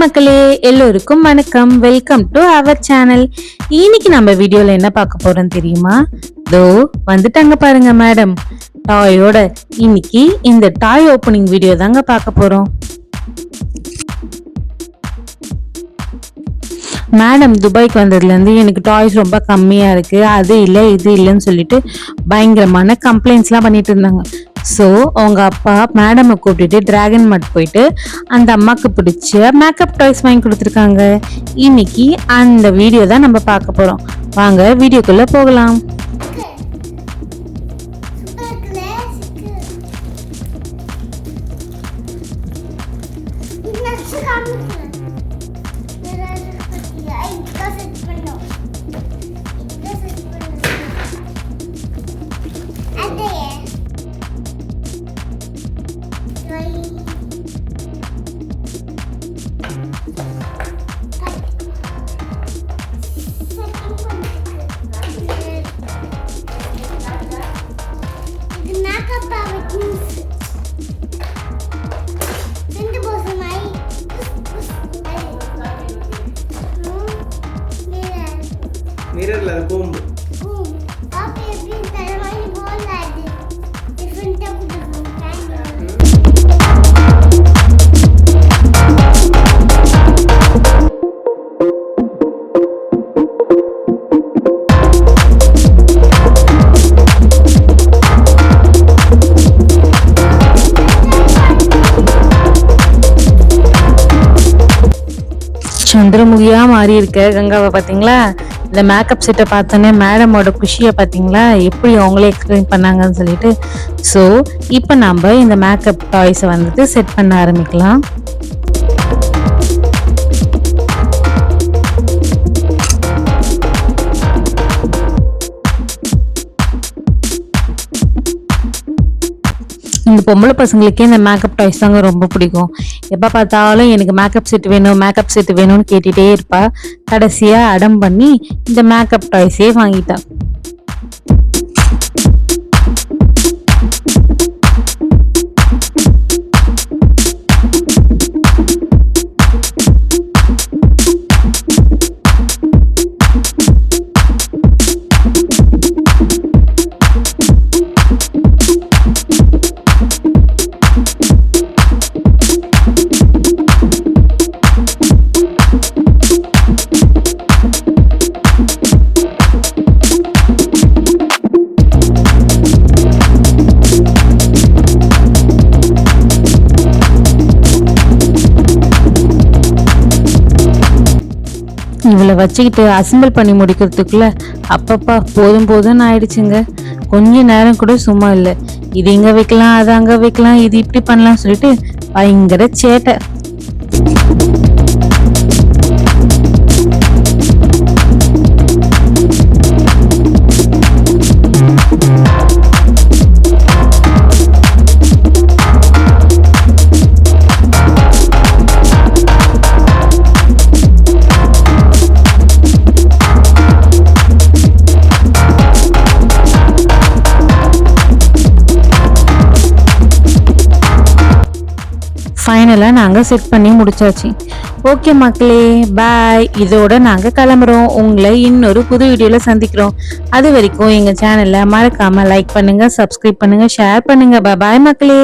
மக்களே, எல்லோருக்கும் வணக்கம். Welcome to our channel. இன்னைக்கு நம்ம வீடியோல என்ன பார்க்க போறோம் தெரியுமா? வந்துட்டாங்க பாருங்க மேடம் டாயோட. இன்னைக்கு இந்த டாய் ஓபனிங் வீடியோ தாங்க பார்க்க போறோம். மேடம் துபாய்க்கு வந்ததுல இருந்து எனக்கு டாய்ஸ் ரொம்ப கம்மியா இருக்கு, அது இல்லை இது இல்லைன்னு சொல்லிட்டு பயங்கரமான கம்ப்ளைண்ட்ஸ்லாம் பண்ணிட்டு இருந்தாங்க. ஸோ அவங்க அப்பா மேடமை கூப்பிட்டுட்டு டிராகன் மார்ட் போயிட்டு அந்த அம்மாவுக்கு பிடிச்ச மேக்கப் டாய்ஸ் வாங்கி கொடுத்துருக்காங்க. இன்னைக்கு அந்த வீடியோ தான் நம்ம பார்க்க போறோம். வாங்க வீடியோக்குள்ள போகலாம். மிரர்ல அது கோம்பு சந்திரமுகியா மாறி இருக்க கங்காவை பாத்தீங்களா? இந்த மேக்கப் செட்டை பார்த்தோன்னே மேடமோட குஷியை பார்த்தீங்களா எப்படி அவங்களே எக்ஸ்பிளைன் பண்ணாங்கன்னு சொல்லிட்டு. ஸோ இப்போ நம்ம இந்த மேக்கப் டாய்ஸை வந்துட்டு செட் பண்ண ஆரம்பிக்கலாம். இந்த பொம்பளை பசங்களுக்கே இந்த மேக்கப் டாய்ஸ் தாங்க ரொம்ப பிடிக்கும். எப்போ பார்த்தாலும் எனக்கு மேக்கப் செட் வேணும் மேக்கப் செட் வேணும்னு கேட்டுகிட்டே இருப்பா. கடைசியாக அடம் பண்ணி இந்த மேக்கப் டாய்ஸே வாங்கிட்டா. இவளை வச்சுக்கிட்டு அசம்பிள் பண்ணி முடிக்கிறதுக்குள்ள அப்பப்பா போதும் போதும்னு ஆயிடுச்சுங்க. கொஞ்ச நேரம் கூட சும்மா இல்லை. இது இங்க வைக்கலாம் அது அங்க வைக்கலாம் இது இப்படி பண்ணலாம் சொல்லிட்டு பயங்கர சேட்டை. ஃபைனலாக நாங்கள் செட் பண்ணி முடிச்சாச்சு. ஓகே மக்களே, பாய். இதோட நாங்கள் கிளம்புறோம். உங்களை இன்னொரு புது வீடியோவில் சந்திக்கிறோம். அது வரைக்கும் எங்கள் சேனலை மறக்காமல் லைக் பண்ணுங்கள், சப்ஸ்கிரைப் பண்ணுங்கள், ஷேர் பண்ணுங்கள். பாய் மக்களே.